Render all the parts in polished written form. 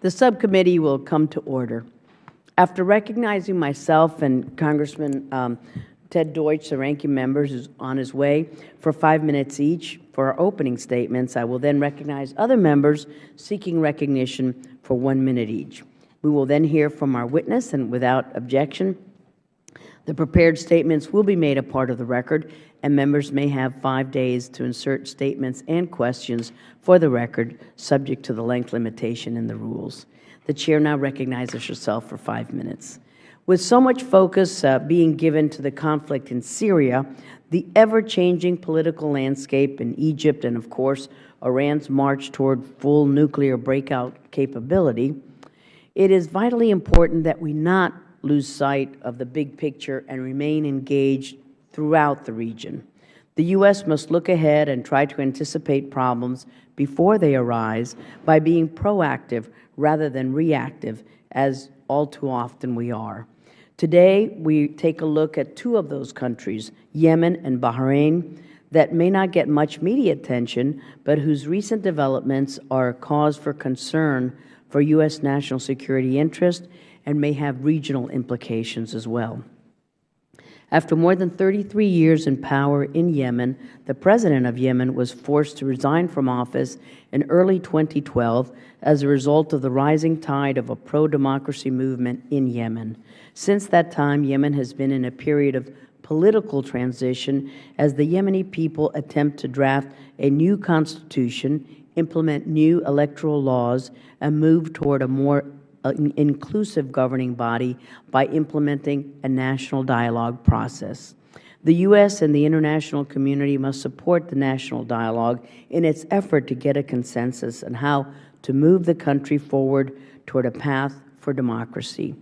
The subcommittee will come to order. After recognizing myself and Congressman Ted Deutsch, the ranking member, who's on his way, for 5 minutes each for our opening statements, I will then recognize other members seeking recognition for 1 minute each. We will then hear from our witness, and without objection, the prepared statements will be made a part of the record, and members may have 5 days to insert statements and questions for the record, subject to the length limitation in the rules. The Chair now recognizes herself for 5 minutes. With so much focus being given to the conflict in Syria, the ever-changing political landscape in Egypt, and of course, Iran's march toward full nuclear breakout capability, it is vitally important that we not lose sight of the big picture and remain engaged throughout the region. The U.S. must look ahead and try to anticipate problems before they arise by being proactive rather than reactive, as all too often we are. Today, we take a look at two of those countries, Yemen and Bahrain, that may not get much media attention, but whose recent developments are a cause for concern for U.S. national security interest and may have regional implications as well. After more than 33 years in power in Yemen, the President of Yemen was forced to resign from office in early 2012 as a result of the rising tide of a pro-democracy movement in Yemen. Since that time, Yemen has been in a period of political transition as the Yemeni people attempt to draft a new constitution, implement new electoral laws, and move toward a more inclusive governing body by implementing a national dialogue process. The U.S. and the international community must support the national dialogue in its effort to get a consensus on how to move the country forward toward a path for democracy.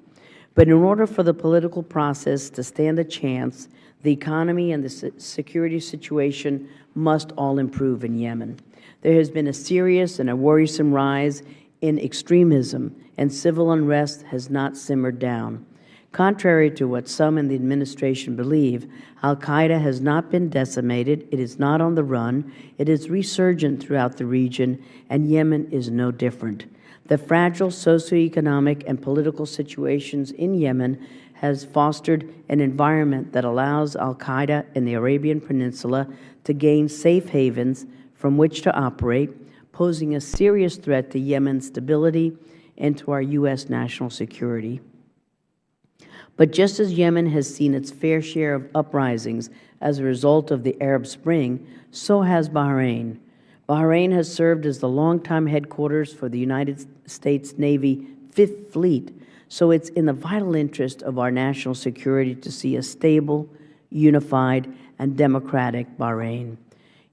But in order for the political process to stand a chance, the economy and the security situation must all improve in Yemen. There has been a serious and a worrisome rise in extremism, and civil unrest has not simmered down. Contrary to what some in the administration believe, al-Qaeda has not been decimated, it is not on the run, it is resurgent throughout the region, and Yemen is no different. The fragile socioeconomic and political situations in Yemen has fostered an environment that allows al-Qaeda in the Arabian Peninsula to gain safe havens from which to operate, posing a serious threat to Yemen's stability and to our U.S. national security. But just as Yemen has seen its fair share of uprisings as a result of the Arab Spring, so has Bahrain. Bahrain has served as the longtime headquarters for the United States Navy Fifth Fleet, so it's in the vital interest of our national security to see a stable, unified, and democratic Bahrain.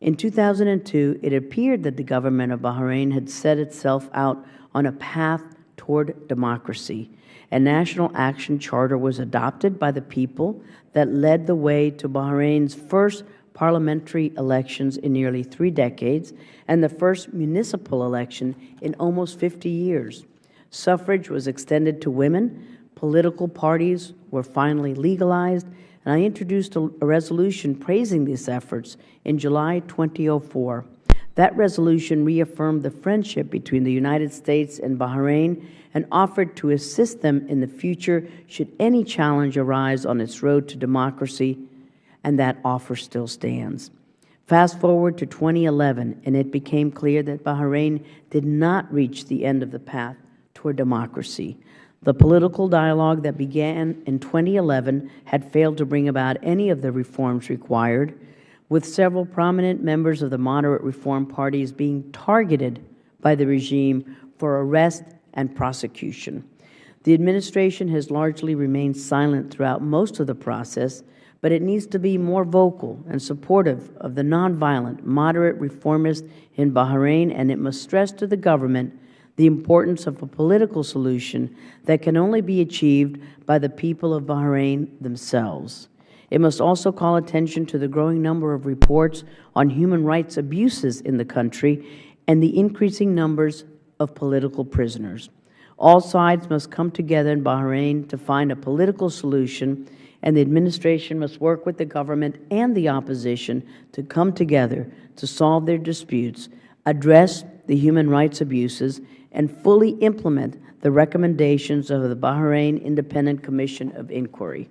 In 2002, it appeared that the government of Bahrain had set itself out on a path toward democracy. A national action charter was adopted by the people that led the way to Bahrain's first parliamentary elections in nearly 3 decades and the first municipal election in almost 50 years. Suffrage was extended to women, political parties were finally legalized, and I introduced a resolution praising these efforts in July 2004. That resolution reaffirmed the friendship between the United States and Bahrain and offered to assist them in the future should any challenge arise on its road to democracy, and that offer still stands. Fast forward to 2011, and it became clear that Bahrain did not reach the end of the path toward democracy. The political dialogue that began in 2011 had failed to bring about any of the reforms required, with several prominent members of the moderate reform parties being targeted by the regime for arrest and prosecution. The administration has largely remained silent throughout most of the process, but it needs to be more vocal and supportive of the nonviolent, moderate reformists in Bahrain, and it must stress to the government the importance of a political solution that can only be achieved by the people of Bahrain themselves. It must also call attention to the growing number of reports on human rights abuses in the country and the increasing numbers of political prisoners. All sides must come together in Bahrain to find a political solution, and the administration must work with the government and the opposition to come together to solve their disputes, address the human rights abuses, and fully implement the recommendations of the Bahrain Independent Commission of Inquiry.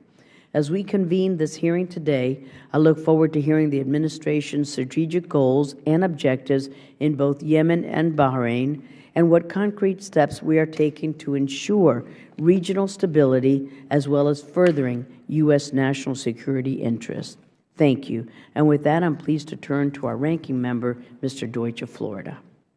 As we convene this hearing today, I look forward to hearing the Administration's strategic goals and objectives in both Yemen and Bahrain, and what concrete steps we are taking to ensure regional stability as well as furthering U.S. national security interests. Thank you. And with that, I'm pleased to turn to our ranking member, Mr. Deutsch of Florida.